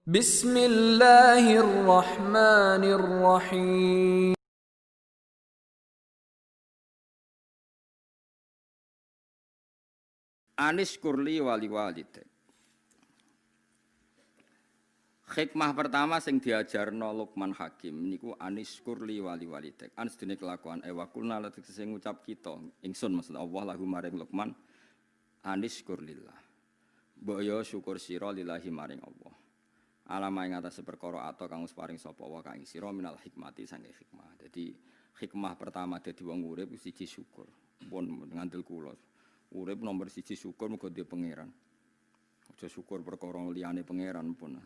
Bismillahirrahmanirrahim. Anis kurli wali walidek. Hikmah pertama sing diajarno Luqman Hakim niku anis kurli wali walidek. Anis dene kelakuan wa kulna latek sing ngucap kita ingsun maksud Allah lahu maring Luqman anis kurlillah. Mbok yo syukur sira lillahi maring Allah. Alama ing atase perkara ato kang wis paring sapa wa kang sira minal hikmati sange hikmah. Jadi hikmah pertama dadi wong urip siji syukur. Pun ngandel kula. Urip nomor siji syukur muga dhewe pangeran. Aja syukur perkara liyane pangeran pun.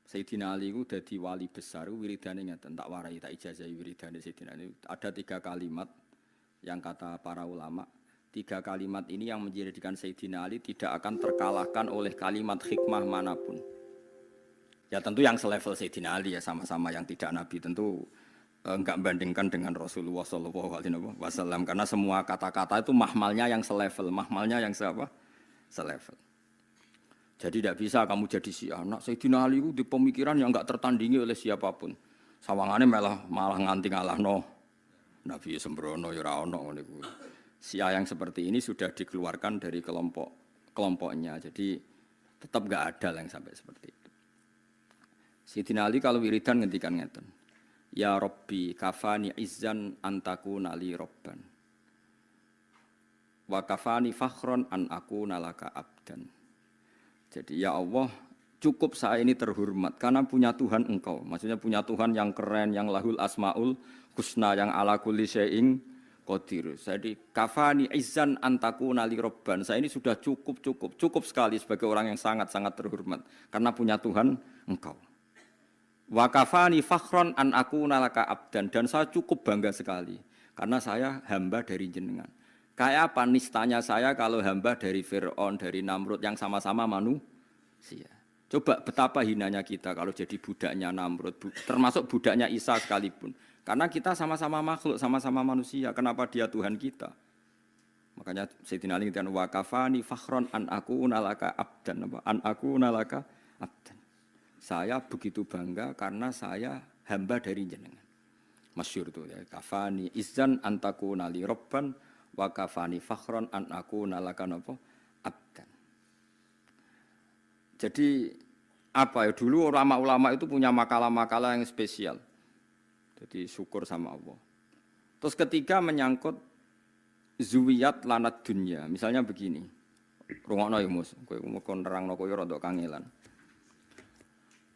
Sayyidina Ali ku dadi wali besar wiridane ngeten tak warai tak ijazahi wiridane Sayyidina Ali. Ada 3 kalimat yang kata para ulama. 3 kalimat ini yang menjadikan Sayyidina Ali tidak akan terkalahkan oleh kalimat hikmah manapun. Ya tentu yang selevel Sayyidina Ali ya sama-sama yang tidak Nabi tentu enggak bandingkan dengan Rasulullah SAW karena semua kata-kata itu mahmalnya yang selevel, mahmalnya yang selevel. Jadi tidak bisa kamu jadi si anak Sayyidina Ali itu di pemikiran yang enggak tertandingi oleh siapapun. Sawangannya malah nganti ngalahno Nabi sembrono ya ora ono ngene kuwi. Sia yang seperti ini sudah dikeluarkan dari kelompoknya. Jadi tetap enggak ada yang sampai seperti itu. Sayyidina Ali kalau wiridan ngendikan ngeten. Ya Rabbi kafani izzan antakuna li robban. Wa kafani fakhron an akuna laka abdan. Jadi ya Allah cukup saya ini terhormat karena punya Tuhan engkau. Maksudnya punya Tuhan yang keren, yang lahul asmaul husna, yang ala kulli syai'in qadir. Jadi kafani izzan antakuna li robban. Saya ini sudah cukup sekali sebagai orang yang sangat-sangat terhormat karena punya Tuhan engkau. Wa kafani fakhron an akuna laka abdan, dan saya cukup bangga sekali karena saya hamba dari jenengan. Kayak apa nistanya saya kalau hamba dari Fir'aun, dari Namrud yang sama-sama manusia. Coba betapa hinanya kita kalau jadi budaknya Namrud, termasuk budaknya Isa sekalipun. Karena kita sama-sama makhluk, sama-sama manusia. Kenapa dia Tuhan kita? Makanya Sayyidina Ali ngendikan wa kafani fakhron an akuna laka abdan, an akuna laka abdan. Saya begitu bangga karena saya hamba dari jenengan. Masyhur itu ya. Kafani izzan antakuna li robban wa kafani fakhron an akuna laka abdan. Jadi apa ya dulu ulama-ulama itu punya makalah-makalah yang spesial. Jadi syukur sama Allah. Terus ketiga menyangkut zuwiyat lanat dunya. Misalnya begini. Rungokno ya Mus, kowe kon nerangno kowe rada kangelan.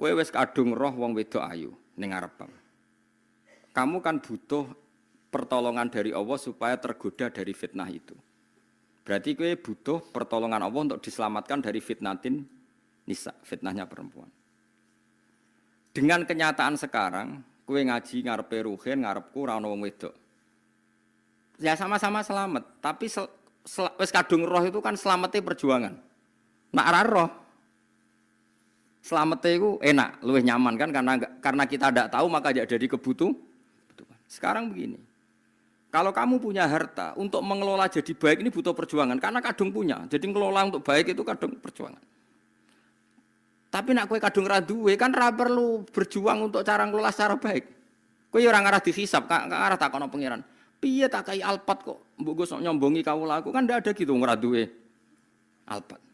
Kowe wis kadung roh wong wedok ayu ning ngarepmu. Kamu kan butuh pertolongan dari Allah supaya tergoda dari fitnah itu. Berarti kowe butuh pertolongan Allah untuk diselamatkan dari fitnatin nisa, fitnahnya perempuan. Dengan kenyataan sekarang, kowe ngaji ngarepe ruhin, ngarepku ora ono wong wedok. Ya sama-sama selamat, tapi wis kadung roh itu kan selamate perjuangan. Nak ora roh selamatnya itu enak, lebih nyaman kan karena kita tidak tahu maka jadi kebutuhan. Sekarang begini, kalau kamu punya harta untuk mengelola jadi baik ini butuh perjuangan karena kadung punya. Jadi mengelola untuk baik itu kadung perjuangan. Tapi nak kue kadung raduwe kan ra perlu berjuang untuk cara ngelola secara baik. Kue orang arah dihisap, kan arah takono pangeran. Piye tak kai alpat kok, mbok gosok nyombongi kawula aku kan ndak ada gitu ngeraduwe alpat.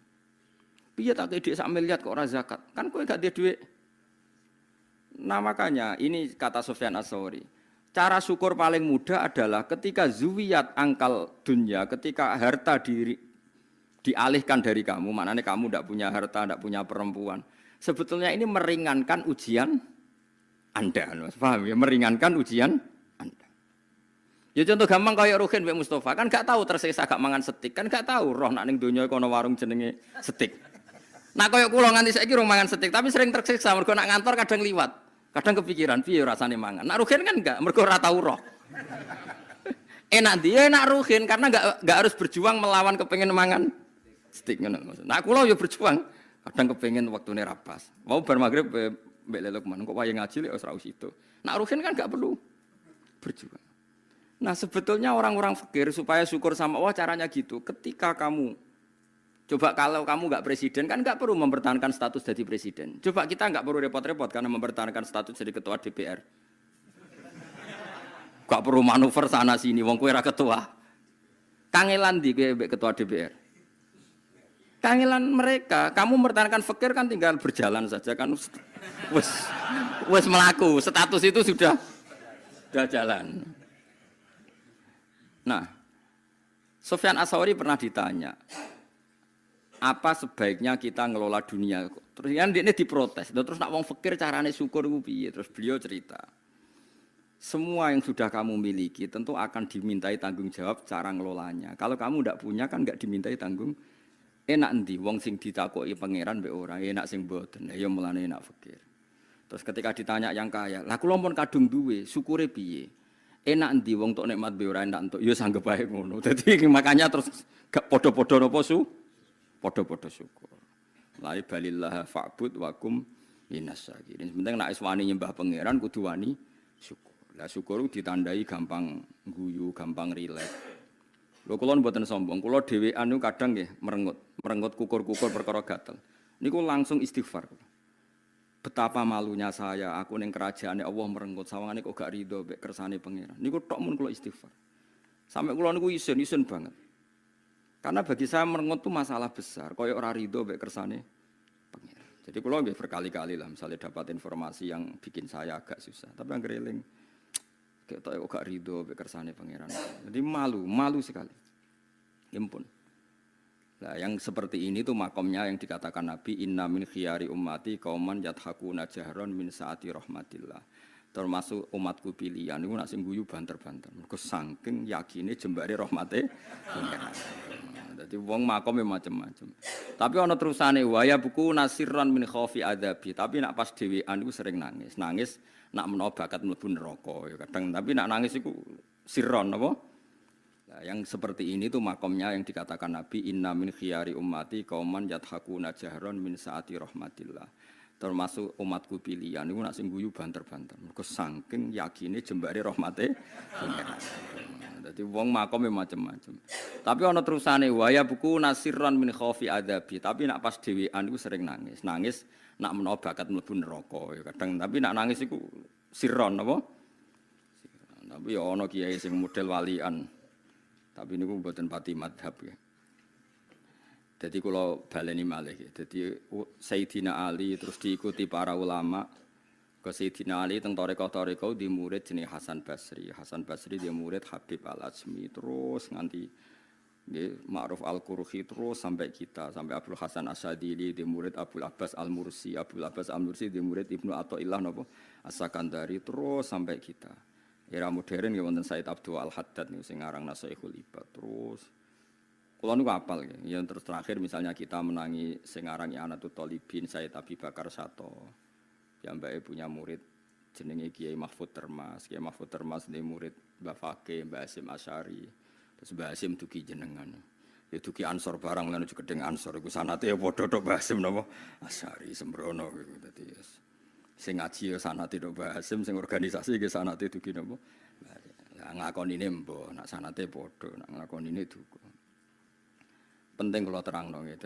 Piye tak kei sak miliar kok ora zakat? Kan kowe gak duwe dhuwit. Nah makanya ini kata Sufyan Ats-Tsauri. Cara syukur paling mudah adalah ketika zuwiyat angkal dunya, ketika harta dialihkan dari kamu, maknanya kamu tidak punya harta, tidak punya perempuan. Sebetulnya ini meringankan ujian Anda. Paham ya? Meringankan ujian Anda. Ya contoh gampang kayak Ruhin Mbak Mustafa, kan gak tahu tersiksa gak mangan steak, kan gak tahu roh nak ning donya kono warung jenenge steak. Nah koyo kula nganti saiki rong mangan steak, tapi sering tersiksa mergo nak ngantor kadang liwat. Kadang kepikiran piye rasane mangan. Nak Ruhin kan enggak, mergo ora tau roh. Enak dia enak Ruhin karena enggak harus berjuang melawan kepengin mangan steak ngono maksud. Nah kula yo berjuang, kadang kepengin waktune ra pas. Mau bar magrib mbek Lelukman kok wayahe ngaji lek wis ra usido. Nak Ruhin kan enggak perlu berjuang. Nah sebetulnya orang-orang fakir supaya syukur sama Allah caranya gitu. Ketika kamu Coba kalau kamu nggak presiden kan nggak perlu mempertahankan status jadi presiden. Coba kita nggak perlu repot-repot karena mempertahankan status jadi ketua DPR. Gak perlu manuver sana sini, wong kowe ra ketua. Kangelan di ketua DPR. Kangelan mereka, kamu mempertahankan fakir kan tinggal berjalan saja kan wes melaku, status itu sudah jalan. Nah, Sufyan Ats-Tsauri pernah ditanya, apa sebaiknya kita ngelola dunia? Terus kan dia diprotes, terus nak wong fakir carane syukur ku piye? Terus beliau cerita, semua yang sudah kamu miliki tentu akan dimintai tanggung jawab cara ngelolanya. Kalau kamu tidak punya kan nggak dimintai tanggung. Enak endi wong sing ditakoki pangeran mbek ora, enak sing mboten. Ya mulane enak fakir. Terus ketika ditanya yang kaya, lah kula pun kadung duwe, syukure piye? Enak endi wong tok nikmat mbek ora enak entuk, ya sanggep bae ngono. Dadi makanya terus gak padha-padha napa padha-padha syukur. La balillah fa'bud wa kum minasyakirin. Penting nek wis wani nyembah pangeran kudu wani syukur. Lah syukur ditandai gampang guyu, gampang rileks. Lho kula mboten sombong, kula dhewean niku kadang nggih merengut kukur-kukur perkara gatel. Niku langsung istighfar. Betapa malunya saya, aku ning kerajaane Allah merengut sawangane kok gak rido mek kersane pangeran. Niku tok mun kula istighfar. Sampai kula niku isin banget. Karena bagi saya merengut itu masalah besar, kaya ora rido mek kersane pangeran. Jadi kula nggih berkali-kali lah misalnya dapat informasi yang bikin saya agak susah, tapi anggere eling kok gak rido mek kersane pangeran. Jadi malu sekali. Impun. Nah, yang seperti ini tuh makomnya yang dikatakan Nabi inna min khiyari ummati qauman yadhakuna jahron min saati rahmatillah. Termasuk umatku pilihan niku nak sing guyu banter-banter. Mergo saking yakine jembare rahmate pangeran. Dadi wong makome macam-macam. Tapi ana terusane waya buku nasirran min khaufi adzabi. Tapi nak pas dhewean iku sering nangis. Nangis nak menawa bakat mlebu neraka ya kadang. Tapi nak nangis iku sirron apa? Nah, yang seperti ini tuh makomnya yang dikatakan Nabi inna min khiyari ummati qauman yadhakuna jahron min saati rahmatillah. Termasuk umatku pilihan niku nak sing guyu banter-banter. Mergo saking yakine jembare rahmate pangeran. Dadi wong makome macam-macam. Tapi ana terusane waya buku nasirran min khaufi adzabi. Tapi nak pas dhewean iku sering nangis. Nangis nak menawa bakat mlebu neraka ya kadang. Tapi nak nangis iku sirron apa? Tapi ya ana kiai sing model walian. Tapi niku mboten pati madhab ya. Jadi kalau baleni malih ya. Jadi Sayyidina Ali terus diikuti para ulama. Ke Sayyidina Ali teng tarekah-tarekah di murid jenenge Hasan Basri. Hasan Basri dia murid Habib Al-Ajmi terus nganti nggih Ma'ruf Al-Qurhi terus sampai kita sampai Abdul Hasan Asyadili di murid Abdul Abbas Al-Mursi. Abdul Abbas Al-Mursi di murid Ibnu Athaillah napa As-Sakandari terus sampai kita. Era modern ya wonten Said Abdul Al-Haddad niku sing aran Nasaihul Ibad terus kula niku apal ya. Yang terus terakhir misalnya kita menangi sing aran Anatut Thalibin Said Abi Bakar Sato. Yang mbake punya murid jenenge Kiai Mahfud Termas. Kiai Mahfud Termas di murid Mbah Fakih, Mbah Hasyim Asy'ari. Terus Mbah Hasyim dugi jenengan. Ya dugi Ansor barang lan gedeng Ansor iku sanate ya padha tok Mbah Hasyim napa Asy'ari sembrono iku dadi sing ngaji ya sanate tok Mbah Hasyim, sing organisasi ge sanate dugi napa. Lah ngakonine mbah, nak sanate padha, nak ngakonine duka. Penting kula terangno nggih.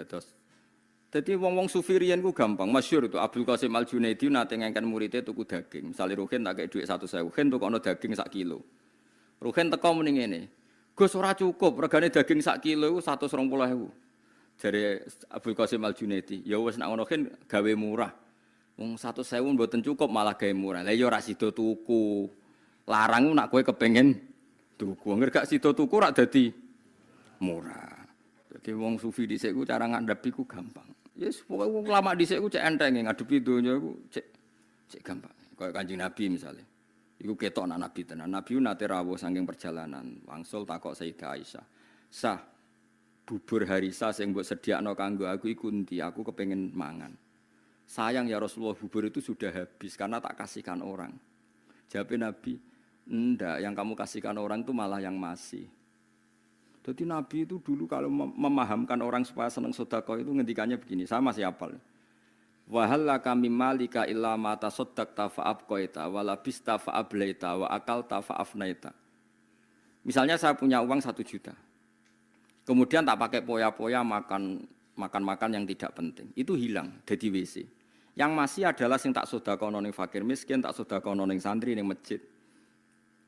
Dadi wong-wong sufi riyen ku gampang, masyhur itu Abdul Qasim Al-Junaidi nate ngengken muridé tuku daging. Misale Ruhin tak kei dhuwit 100.000, Ruhin tukokno daging sak kilo. Ruhin teko muni ngene, "Gus ora cukup, regane daging sak kilo iku 120.000." Jare Abdul Qasim Al-Junaidi, "Ya wis nak ngono Ruhin gawe murah." Wong 100.000 mboten cukup malah gawe murah. Lah ya ora sida tuku. Larang nak kowe kepengin tuku. Angger gak sida tuku rak dadi murah. Dadi wong sufi dhisik ku cara ngadhepi ku gampang. Yes, pokoke wong ulama dhisik ku cek enteng ngadepi donya ku cek gampang. Kaya Kanjeng Nabi misalnya. Iku ketok anak Nabi tenan. Nabi nate rawuh saking perjalanan, wangsul takok Sayyidah Aisyah. "Sah, bubur harisa sing mbok sediakno kanggo aku iku endi? Aku kepengin mangan." "Sayang ya Rasulullah, bubur itu sudah habis karena tak kasihkan orang." Jawab Nabi, "Enggak, yang kamu kasihkan orang itu malah yang masih." Jadi Nabi itu dulu kalau memahamkan orang supaya senang sedekah itu ngendikannya begini, saya masih hafal. "Wa hal laka mim malika illa ma tasaddaqta fa abqaita wa labista fa ablaita wa akalta fa afnaita." Misalnya saya punya uang 1 juta. Kemudian tak pakai poya-poya makan makan-makan yang tidak penting. Itu hilang dari WC. Yang masih adalah sing tak sedekahno ning fakir miskin, tak sedekahno ning santri ning masjid.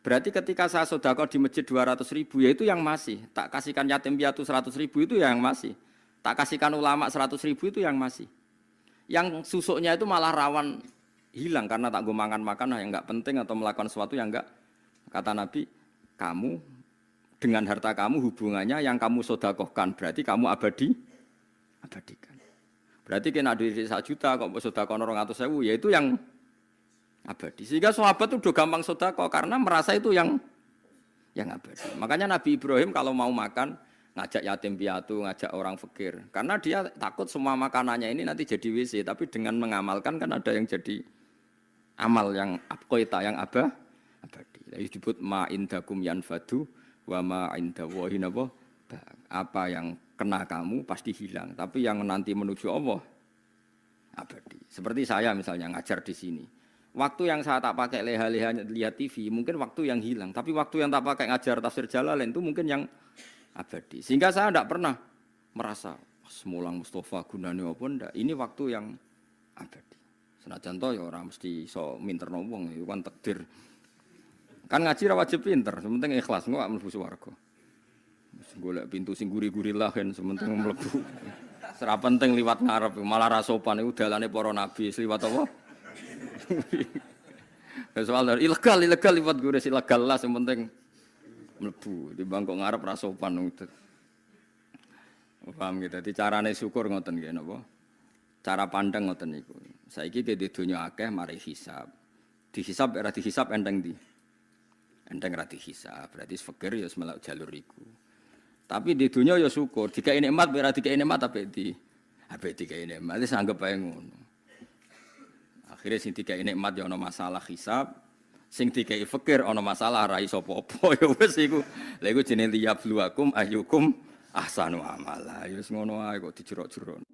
Berarti ketika saya sedekah di masjid 200.000 ya itu yang masih. Tak kasihkan yatim piatu 100.000 itu yang masih. Tak kasihkan ulama 100.000 itu yang masih. Yang susuknya itu malah rawan hilang karena tak gue makan yang enggak penting atau melakukan sesuatu yang enggak. Kata Nabi, kamu dengan harta kamu hubungannya yang kamu sedekahkan berarti kamu abadikan. Berarti kena duit 1 juta kok sedekah 200.000 ya itu yang abadi. Sehingga sahabat itu udah gampang sedekah karena merasa itu yang abadi. Makanya Nabi Ibrahim kalau mau makan ngajak yatim piatu, ngajak orang fakir. Karena dia takut semua makanannya ini nanti jadi WC, tapi dengan mengamalkan kan ada yang jadi amal yang abqaita, yang abadi. Lalu disebut ma indakum yanfadu wa ma indallahi apa yang kena kamu pasti hilang, tapi yang nanti menuju Allah abadi. Seperti saya misalnya ngajar di sini. Waktu yang saya tak pakai leha-leha lihat TV, mungkin waktu yang hilang. Tapi waktu yang tak pakai ngajar tafsir Jalalain itu mungkin yang abadi. Sehingga saya tidak pernah merasa semulang Mustafa gunane apa ndak. Ini waktu yang abadi. Senajan to ya orang mesti iso minterno wong, itu kan takdir. Kan ngaji ra wajib pinter, sementing ikhlas engko mlebu swarga. Golek pintu sing guri-guri lah kan sementing mlebu. Ora penting liwat ngarep, malah ra sopan iku dalane para nabi liwat apa? Soal dari ilegal liwat gures ilegal lah sementing mlebu di bangkok ngarep ra sopan ngoten. Paham gitu. Dadi carane syukur ngoten nggih napa? Cara pandang ngoten niku. Saiki ke donya akeh mari hisab. Dihisab ora dihisab enteng ndi? Enteng ra dihisab. Berarti fakir ya melok jalur iku. Tapi di dunia ya syukur. Dikai nikmat ora dikai nikmat apik dikai nikmat wis anggap ae ngono. Akhire sing dikai nikmat ya ana masalah hisab, sing dikai fakir ana masalah ra iso apa-apa ya wis iku. Lha iku jenenge liyabluwakum ayyukum ahsanu amala. Ya wis ngono ae kok dijerok-jerok.